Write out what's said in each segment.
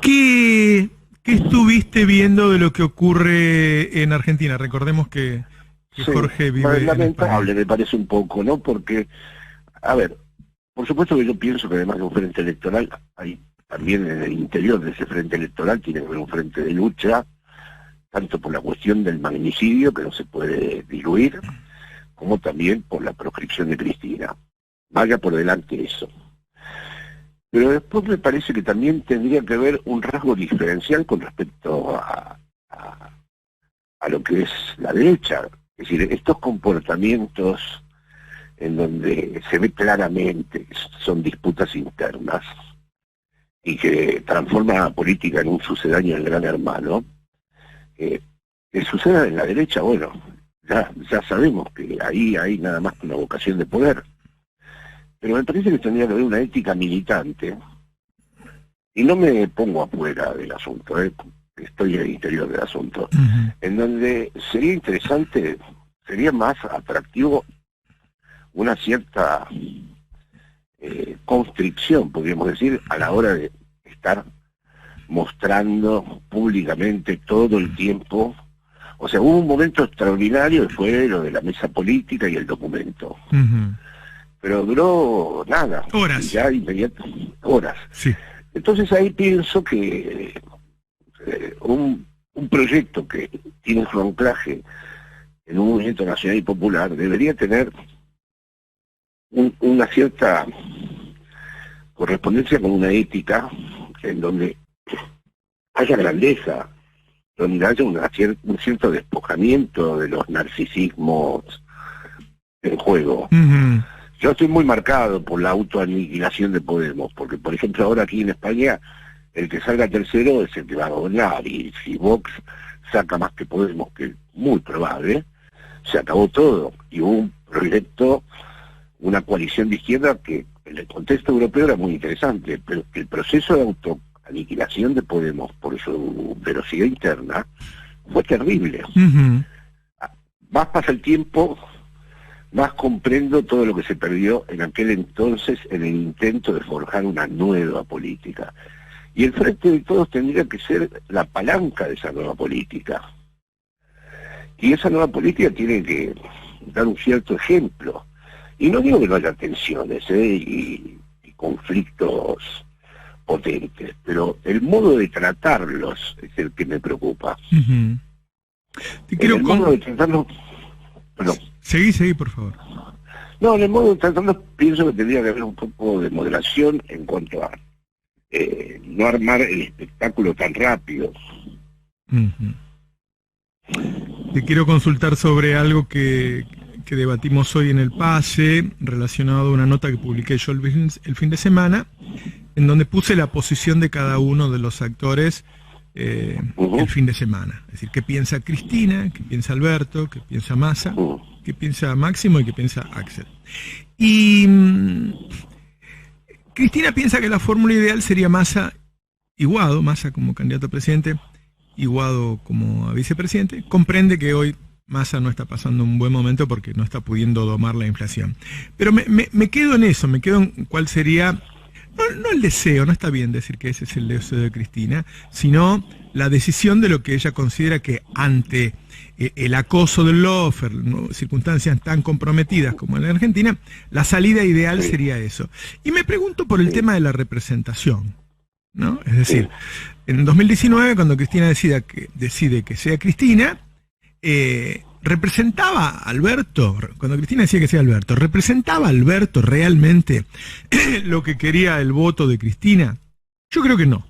¿Qué estuviste viendo de lo que ocurre en Argentina? Recordemos que Sí, Jorge vive en España. lamentable me parece un poco, ¿no? Porque, a ver, por supuesto que yo pienso que además de un frente electoral, hay también en el interior de ese frente electoral tiene que haber un frente de lucha, tanto por la cuestión del magnicidio, que no se puede diluir, como también por la proscripción de Cristina. Vaya por delante eso. Pero después me parece que también tendría que haber un rasgo diferencial con respecto a lo que es la derecha. Es decir, estos comportamientos en donde se ve claramente que son disputas internas y que transforman la política en un sucedáneo del Gran Hermano, que suceda en la derecha, bueno, ya sabemos que ahí hay nada más que una vocación de poder. Pero me parece que tendría que haber una ética militante, y no me pongo afuera del asunto, estoy en el interior del asunto, en donde sería interesante, sería más atractivo una cierta constricción, podríamos decir, a la hora de estar mostrando públicamente todo el tiempo. O sea, hubo un momento extraordinario que fue lo de la mesa política y el documento. Pero duró nada. Horas. Ya horas. Sí. Entonces ahí pienso que un proyecto que tiene su anclaje en un movimiento nacional y popular debería tener una cierta correspondencia con una ética en donde haya grandeza, donde haya un cierto despojamiento de los narcisismos en juego. Yo estoy muy marcado por la autoaniquilación de Podemos, porque por ejemplo ahora aquí en España el que salga tercero es el que va a gobernar, y si Vox saca más que Podemos, que es muy probable, se acabó todo, y hubo un proyecto, una coalición de izquierda que en el contexto europeo era muy interesante, pero el proceso de autoaniquilación de Podemos por su velocidad interna fue terrible. Más pasa el tiempo, más comprendo todo lo que se perdió en aquel entonces en el intento de forjar una nueva política. Y el Frente de Todos tendría que ser la palanca de esa nueva política. Y esa nueva política tiene que dar un cierto ejemplo. Y no digo que no haya tensiones y conflictos potentes, pero el modo de tratarlos es el que me preocupa. El modo de tratarlos... Perdón. Seguí, por favor. No, en el modo de tratarlos pienso que tendría que haber un poco de moderación en cuanto a no armar el espectáculo tan rápido. Te quiero consultar sobre algo que debatimos hoy en el Pase, relacionado a una nota que publiqué yo el fin de semana, en donde puse la posición de cada uno de los actores el fin de semana. Es decir, qué piensa Cristina, qué piensa Alberto, qué piensa Massa, qué piensa Máximo y qué piensa Axel. Y Cristina piensa que la fórmula ideal sería Massa y Guado, Massa como candidato a presidente y Guado como a vicepresidente. Comprende que hoy Massa no está pasando un buen momento porque no está pudiendo domar la inflación. Pero me quedo en eso, me quedo en cuál sería, no el deseo, no está bien decir que ese es el deseo de Cristina, sino la decisión de lo que ella considera que ante el acoso del lawfare, ¿no?, circunstancias tan comprometidas como en la Argentina, la salida ideal sería eso. Y me pregunto por el tema de la representación, ¿no? Es decir, en 2019, cuando Cristina decide que sea Cristina, representaba a Alberto, cuando Cristina decía que sea Alberto, ¿representaba a Alberto realmente lo que quería el voto de Cristina? Yo creo que no.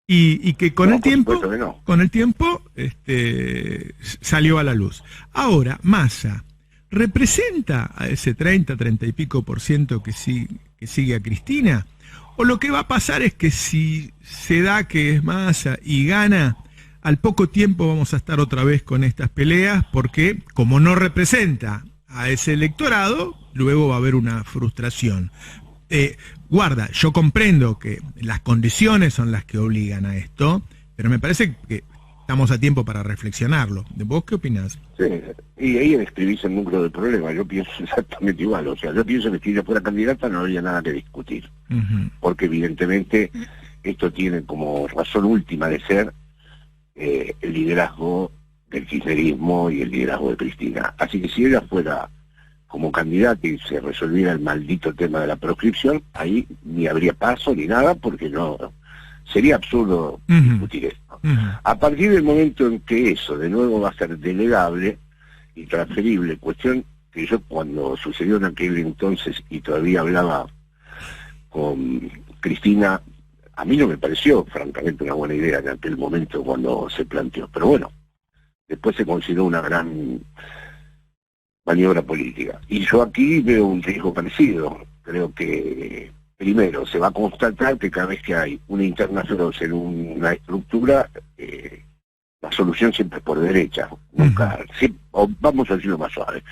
Y que con el tiempo, salió a la luz. Ahora, Massa, ¿representa a ese 30 y pico por ciento que sigue a Cristina? ¿O lo que va a pasar es que si se da que es Massa y gana, al poco tiempo vamos a estar otra vez con estas peleas, porque como no representa a ese electorado, luego va a haber una frustración? Guarda, yo comprendo que las condiciones son las que obligan a esto, pero me parece que estamos a tiempo para reflexionarlo. ¿Vos qué opinás? Sí, y ahí describís el núcleo del problema. Yo pienso exactamente igual. O sea, yo pienso que si ella fuera candidata no habría nada que discutir. Porque evidentemente esto tiene como razón última de ser el liderazgo del kirchnerismo y el liderazgo de Cristina. Así que si ella fuera como candidata y se resolviera el maldito tema de la proscripción, ahí ni habría paso ni nada, porque no sería absurdo discutir esto. A partir del momento en que eso de nuevo va a ser delegable y transferible, cuestión que yo cuando sucedió en aquel entonces y todavía hablaba con Cristina, a mí no me pareció francamente una buena idea en aquel momento cuando se planteó, pero bueno, después se consideró una gran maniobra política. Y yo aquí veo un riesgo parecido. Creo que primero se va a constatar que cada vez que hay una interna feroz en una estructura, la solución siempre es por derecha, nunca, o vamos a decirlo más suave,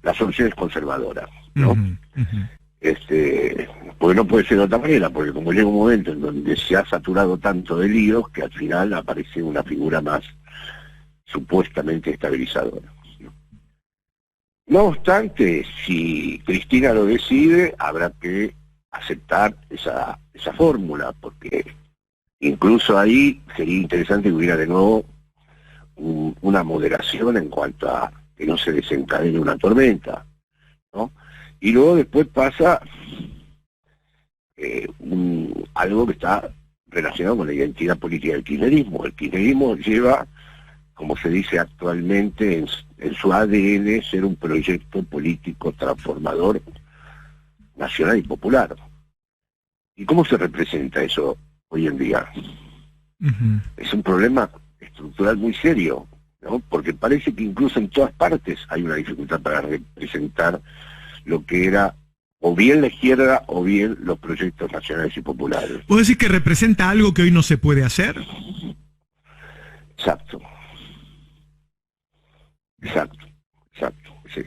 la solución es conservadora, ¿no? Porque no puede ser de otra manera, porque como llega un momento en donde se ha saturado tanto de líos que al final aparece una figura más supuestamente estabilizadora. No obstante, si Cristina lo decide, habrá que aceptar esa fórmula, porque incluso ahí sería interesante que hubiera de nuevo una moderación en cuanto a que no se desencadene una tormenta, ¿no? Y luego después pasa algo que está relacionado con la identidad política del kirchnerismo. El kirchnerismo lleva, como se dice actualmente, en su ADN ser un proyecto político transformador nacional y popular. ¿Y cómo se representa eso hoy en día? Es un problema estructural muy serio, ¿no? Porque parece que incluso en todas partes hay una dificultad para representar lo que era o bien la izquierda o bien los proyectos nacionales y populares. ¿Puedo decir que representa algo que hoy no se puede hacer? Exacto, sí.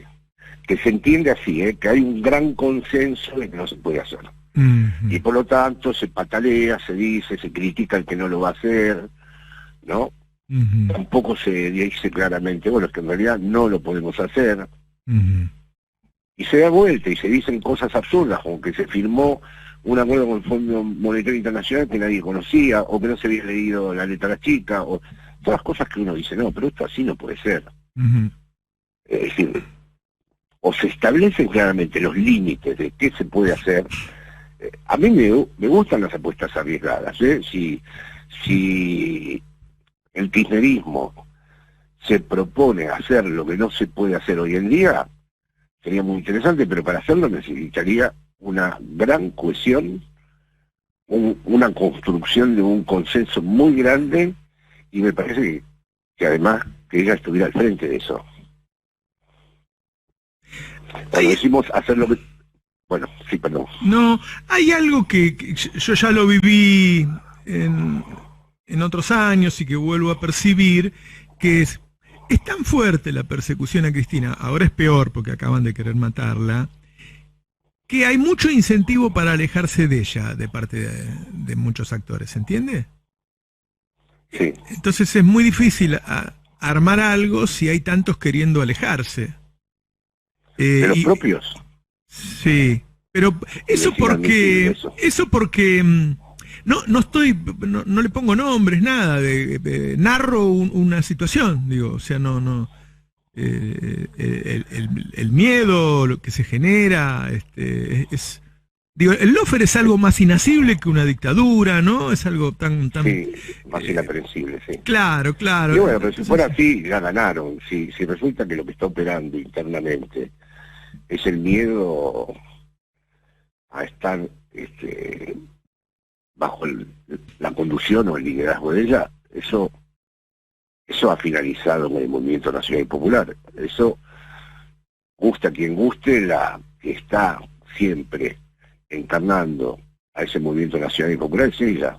Que se entiende así, que hay un gran consenso de que no se puede hacer. Y por lo tanto se patalea, se dice, se critica el que no lo va a hacer, ¿no? Tampoco se dice claramente, bueno, es que en realidad no lo podemos hacer. Y se da vuelta y se dicen cosas absurdas, como que se firmó un acuerdo con el Fondo Monetario Internacional que nadie conocía, o que no se había leído la letra chica, o todas cosas que uno dice, no, pero esto así no puede ser. Es decir, o se establecen claramente los límites de qué se puede hacer. A mí me gustan las apuestas arriesgadas, ¿eh? Si el kirchnerismo se propone hacer lo que no se puede hacer hoy en día, sería muy interesante, pero para hacerlo necesitaría una gran cohesión, una construcción de un consenso muy grande, y me parece que además que ella estuviera al frente de eso. Cuando decimos hacer lo que... Bueno, sí, perdón. No, hay algo que yo ya lo viví en otros años y que vuelvo a percibir, que es tan fuerte la persecución a Cristina, ahora es peor porque acaban de querer matarla, que hay mucho incentivo para alejarse de ella de parte de muchos actores, ¿entiende? Sí. Entonces es muy difícil armar algo si hay tantos queriendo alejarse. ¿De los propios? Sí, pero eso porque no le pongo nombres, nada, narro una situación, digo, o sea, el miedo, lo que se genera, digo, el lawfare es algo más inasible que una dictadura, ¿no? Es algo tan sí, más inaprehensible, sí. Claro. Y bueno, pero si fuera así, ya ganaron. Si resulta que lo que está operando internamente es el miedo a estar bajo la conducción o el liderazgo de ella, eso ha finalizado en el movimiento nacional y popular. Eso, gusta a quien guste, la que está siempre encarnando a ese movimiento nacional y popular es ella.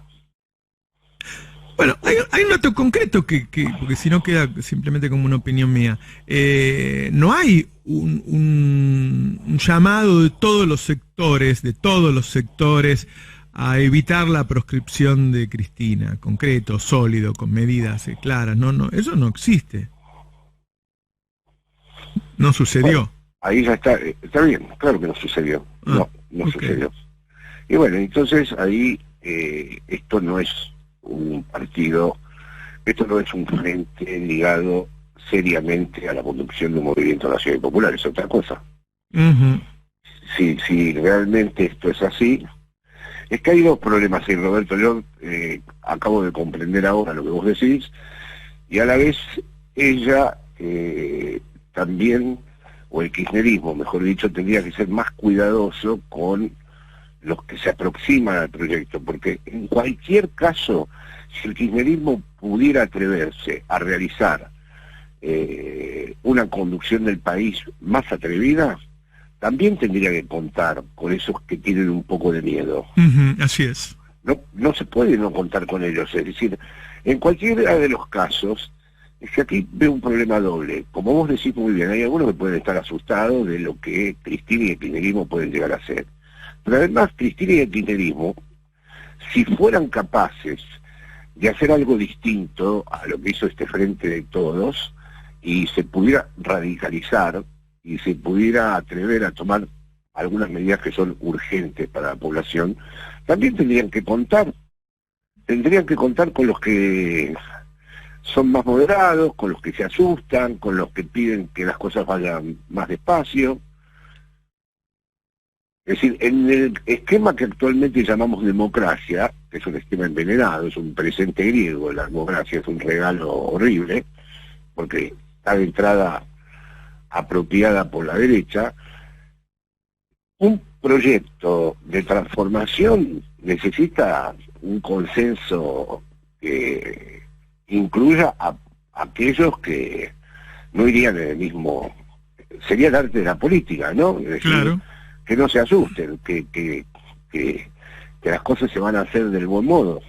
Bueno, hay un dato concreto que porque si no queda simplemente como una opinión mía. No hay un llamado de todos los sectores a evitar la proscripción de Cristina, concreto, sólido, con medidas claras. No, eso no existe. No sucedió. Bueno, ahí ya está bien, claro que no sucedió. No okay. sucedió. Y bueno, entonces ahí esto no es un partido, esto no es un frente ligado seriamente a la conducción de un movimiento nacional y popular, es otra cosa. Si realmente esto es así, es que hay dos problemas ahí, Roberto. Yo acabo de comprender ahora lo que vos decís, y a la vez ella también, o el kirchnerismo, mejor dicho, tendría que ser más cuidadoso con los que se aproximan al proyecto, porque en cualquier caso, si el kirchnerismo pudiera atreverse a realizar una conducción del país más atrevida, también tendría que contar con esos que tienen un poco de miedo. Así es. No se puede no contar con ellos, es decir, en cualquiera de los casos, es que aquí veo un problema doble. Como vos decís muy bien, hay algunos que pueden estar asustados de lo que Cristina y el kirchnerismo pueden llegar a hacer. Pero además, Cristina y el kirchnerismo, si fueran capaces de hacer algo distinto a lo que hizo este Frente de Todos, y se pudiera radicalizar, y se pudiera atrever a tomar algunas medidas que son urgentes para la población, también tendrían que contar con los que son más moderados, con los que se asustan, con los que piden que las cosas vayan más despacio. Es decir, en el esquema que actualmente llamamos democracia, que es un esquema envenenado, es un presente griego, la democracia es un regalo horrible, porque está de entrada apropiada por la derecha, un proyecto de transformación necesita un consenso que incluya a aquellos que no irían en el mismo... Sería el arte de la política, ¿no? Es decir, claro, que no se asusten, que las cosas se van a hacer del buen modo.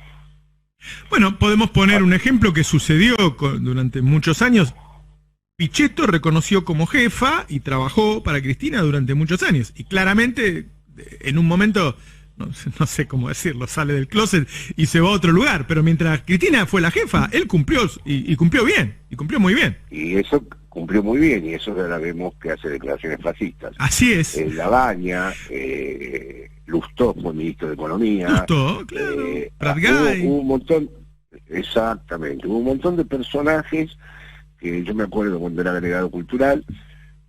Bueno, podemos poner un ejemplo que sucedió durante muchos años. Pichetto reconoció como jefa y trabajó para Cristina durante muchos años. Y claramente, en un momento, no sé cómo decirlo, sale del closet y se va a otro lugar. Pero mientras Cristina fue la jefa, él cumplió y cumplió bien, y cumplió muy bien. Y eso cumplió muy bien, y eso ya vemos que hace declaraciones fascistas. Así es. Labaña, Lustó fue ministro de Economía. Lustó, claro. Hubo un montón, exactamente, hubo un montón de personajes que yo me acuerdo cuando era agregado cultural,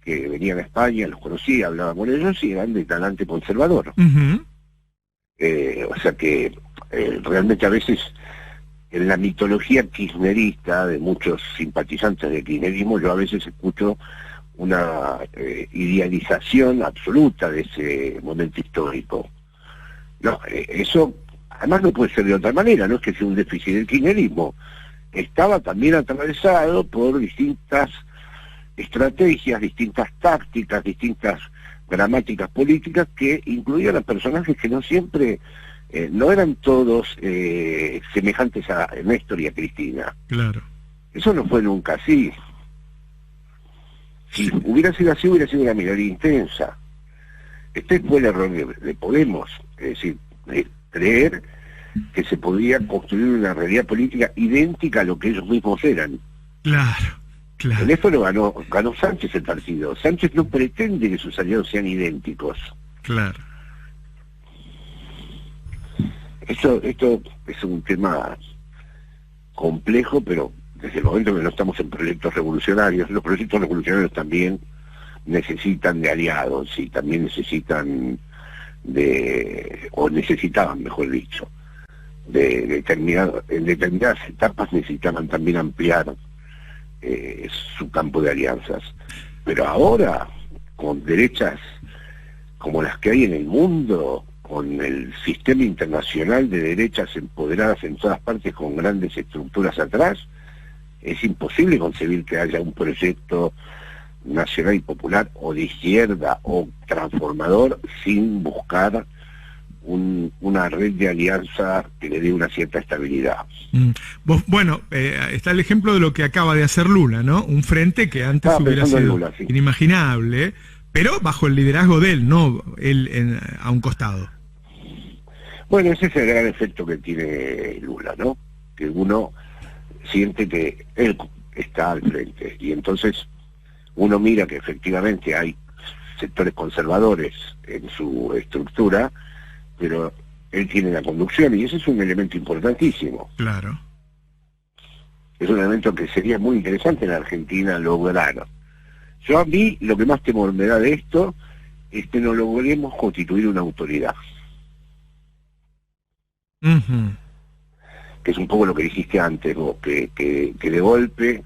que venían a España, los conocía, hablaba con ellos y eran de talante conservador. O sea que realmente a veces en la mitología kirchnerista de muchos simpatizantes del kirchnerismo, yo a veces escucho una idealización absoluta de ese momento histórico. No, eso además no puede ser de otra manera, no es que sea un déficit del kirchnerismo. Estaba también atravesado por distintas estrategias, distintas tácticas, distintas gramáticas políticas que incluían a personajes que no siempre, no eran todos semejantes a Néstor y a Cristina. Claro. Eso no fue nunca así. Si hubiera sido así, hubiera sido una minoría intensa. Este fue el error de Podemos, es decir, de creer que se podía construir una realidad política idéntica a lo que ellos mismos eran. Claro, claro. En esto lo ganó Sánchez el partido. Sánchez no pretende que sus aliados sean idénticos. Claro. Esto es un tema complejo, pero desde el momento que no estamos en proyectos revolucionarios, los proyectos revolucionarios también necesitan de aliados y también necesitaban, mejor dicho, en determinadas etapas necesitaban también ampliar su campo de alianzas. Pero ahora, con derechas como las que hay en el mundo, con el sistema internacional de derechas empoderadas en todas partes, con grandes estructuras atrás, es imposible concebir que haya un proyecto nacional y popular o de izquierda o transformador sin buscar una red de alianza que le dé una cierta estabilidad. Bueno, está el ejemplo de lo que acaba de hacer Lula, ¿no? Un frente que antes hubiera sido Lula, sí, inimaginable, pero bajo el liderazgo de él, no él a un costado. Bueno, ese es el gran efecto que tiene Lula, ¿no? Que uno siente que él está al frente, y entonces uno mira que efectivamente hay sectores conservadores en su estructura, pero él tiene la conducción, y ese es un elemento importantísimo. Claro. Es un elemento que sería muy interesante en la Argentina lograr. Yo, a mí, lo que más temor me da de esto es que no logremos constituir una autoridad. Que es un poco lo que dijiste antes, vos, que de golpe,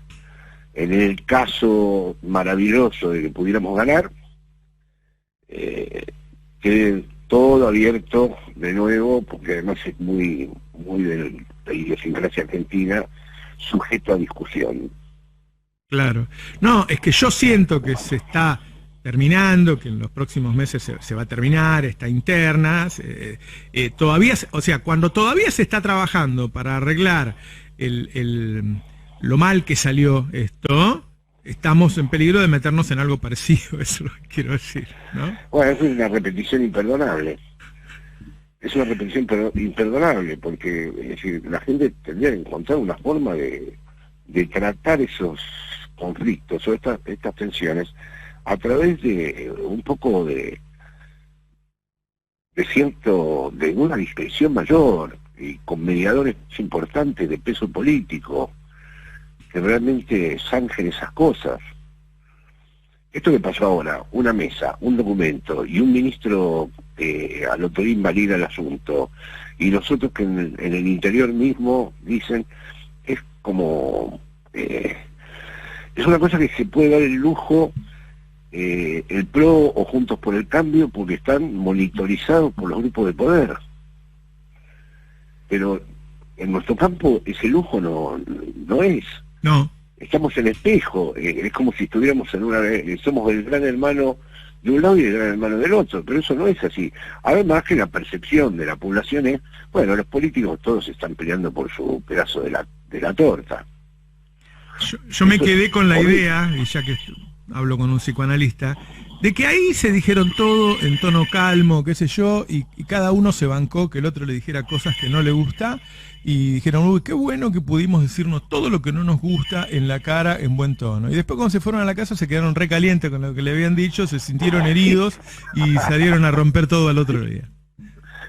en el caso maravilloso de que pudiéramos ganar, quede todo abierto de nuevo, porque además es muy de la idiosincrasia argentina, sujeto a discusión. Claro. No, es que yo siento que se está terminando, que en los próximos meses se va a terminar esta interna. Todavía, o sea, cuando todavía se está trabajando para arreglar lo mal que salió esto, estamos en peligro de meternos en algo parecido, eso es lo que quiero decir, ¿no? Bueno, es una repetición imperdonable. Es una repetición imperdonable, porque es decir, la gente tendría que encontrar una forma de tratar esos conflictos o estas tensiones a través de un poco de una discreción mayor, y con mediadores importantes de peso político que realmente zanjen esas cosas. Esto que pasó ahora, una mesa, un documento y un ministro al otro día invalida el asunto, y nosotros que en el interior mismo dicen, es como es una cosa que se puede dar el lujo el PRO o Juntos por el Cambio, porque están monitorizados por los grupos de poder. Pero en nuestro campo ese lujo no es. No. Estamos en espejo, es como si estuviéramos somos el gran hermano de un lado y el gran hermano del otro, pero eso no es así. Además que la percepción de la población es, bueno, los políticos todos están peleando por su pedazo de la torta. Yo me quedé con la idea, y ya que hablo con un psicoanalista, de que ahí se dijeron todo en tono calmo, qué sé yo, y cada uno se bancó que el otro le dijera cosas que no le gusta, y dijeron, uy, qué bueno que pudimos decirnos todo lo que no nos gusta en la cara en buen tono. Y después cuando se fueron a la casa se quedaron recalientes con lo que le habían dicho, se sintieron heridos y salieron a romper todo al otro día.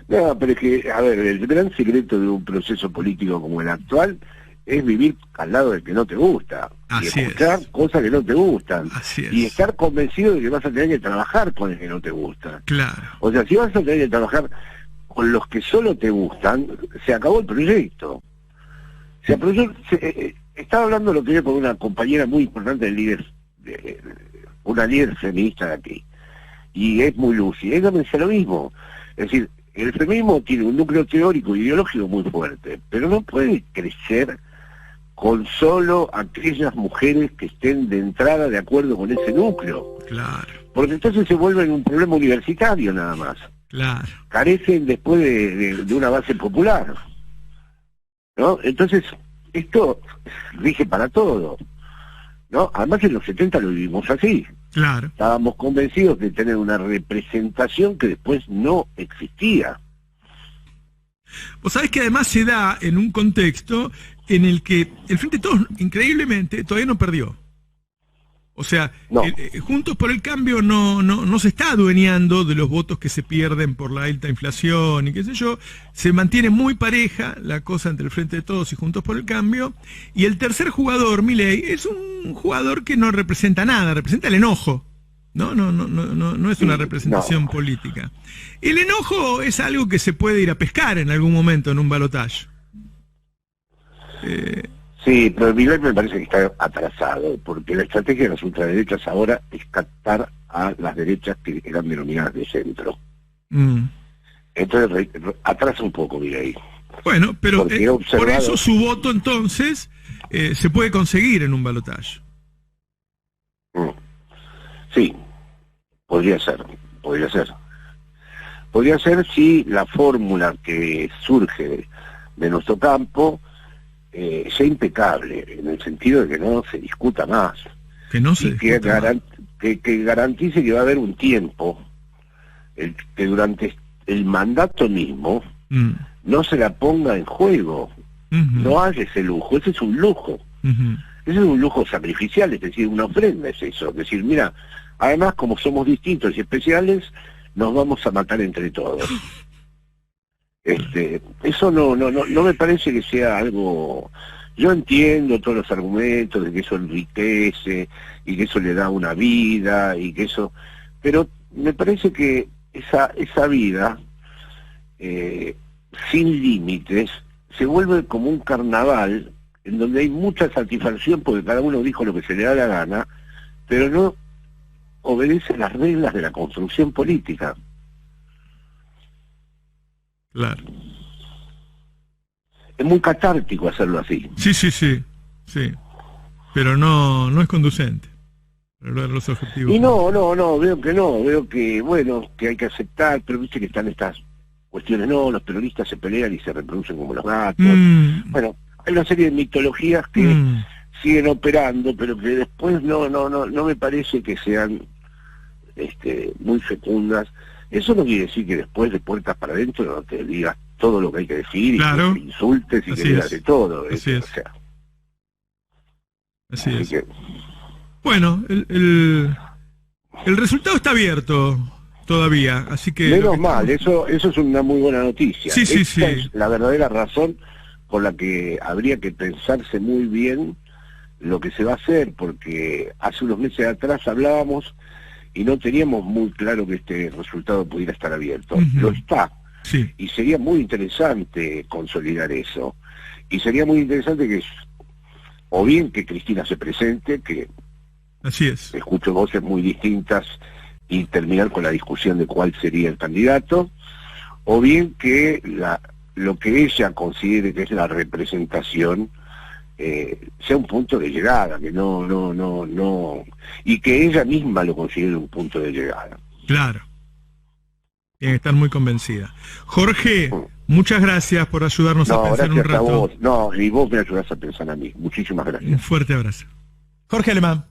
No, pero es que, a ver, el gran secreto de un proceso político como el actual es vivir al lado del que no te gusta, y escuchar cosas que no te gustan, y estar convencido de que vas a tener que trabajar con el que no te gusta. Claro. O sea, si vas a tener que trabajar con los que solo te gustan, se acabó el proyecto. Estaba hablando lo que yo con una compañera muy importante del líder, una líder feminista de aquí, y es muy lúcida. Ella me dice lo mismo. Es decir, el feminismo tiene un núcleo teórico e ideológico muy fuerte, pero no puede crecer con solo aquellas mujeres que estén de entrada de acuerdo con ese núcleo. Claro. Porque entonces se vuelven un problema universitario nada más. Claro. Carecen después de una base popular, ¿no? Entonces, esto rige para todo, ¿no? Además en los 70 lo vivimos así. Claro. Estábamos convencidos de tener una representación que después no existía. Vos sabés que además se da en un contexto en el que el Frente de Todos, increíblemente, todavía no perdió. O sea, no. Juntos por el Cambio no se está adueñando de los votos que se pierden por la alta inflación y qué sé yo. Se mantiene muy pareja la cosa entre el Frente de Todos y Juntos por el Cambio. Y el tercer jugador, Milei, es un jugador que no representa nada, representa el enojo. No es una representación política. El enojo es algo que se puede ir a pescar en algún momento en un balotaje. Sí, pero Milei me parece que está atrasado, porque la estrategia de las ultraderechas ahora es captar a las derechas que eran denominadas de centro. Entonces atrasa un poco Milei. Bueno, pero por eso su voto entonces se puede conseguir en un balotaje. Sí, podría ser. Podría ser si la fórmula que surge de nuestro campo sea impecable, en el sentido de que no se discuta más. Que no se discuta más. Que garantice que va a haber un tiempo que durante el mandato mismo no se la ponga en juego. No haya ese lujo, ese es un lujo. Ese es un lujo sacrificial, es decir, una ofrenda es eso. Es decir, mira, además como somos distintos y especiales, nos vamos a matar entre todos. Eso no me parece que sea algo. Yo entiendo todos los argumentos de que eso enriquece y que eso le da una vida y que eso, pero me parece que esa vida sin límites se vuelve como un carnaval en donde hay mucha satisfacción porque cada uno dijo lo que se le da la gana, pero no obedece las reglas de la construcción política. Claro. Es muy catártico hacerlo así. Sí. Pero no es conducente para lograr los objetivos. Y veo que, bueno, que hay que aceptar, pero viste que están estas cuestiones, los peronistas se pelean y se reproducen como los gatos. Bueno, hay una serie de mitologías que siguen operando, pero que después no me parece que sean muy fecundas. Eso no quiere decir que después de puertas para adentro no te digas todo lo que hay que decir, claro, y que te insultes y que digas de todo. Así es. O sea, así es. Que... Bueno, el resultado está abierto todavía, así que... Menos mal, eso es una muy buena noticia. Sí. Es la verdadera razón por la que habría que pensarse muy bien lo que se va a hacer, porque hace unos meses atrás hablábamos y no teníamos muy claro que este resultado pudiera estar abierto. Lo está. Sí. Y sería muy interesante consolidar eso. Y sería muy interesante que, o bien que Cristina se presente, que así es, escucho voces muy distintas, y terminar con la discusión de cuál sería el candidato, o bien que lo que ella considere que es la representación sea un punto de llegada, que no, y que ella misma lo considere un punto de llegada. Claro. Tiene que estar muy convencida. Jorge, muchas gracias por ayudarnos a pensar un rato. A vos. Y vos me ayudás a pensar a mí. Muchísimas gracias. Un fuerte abrazo. Jorge Alemán.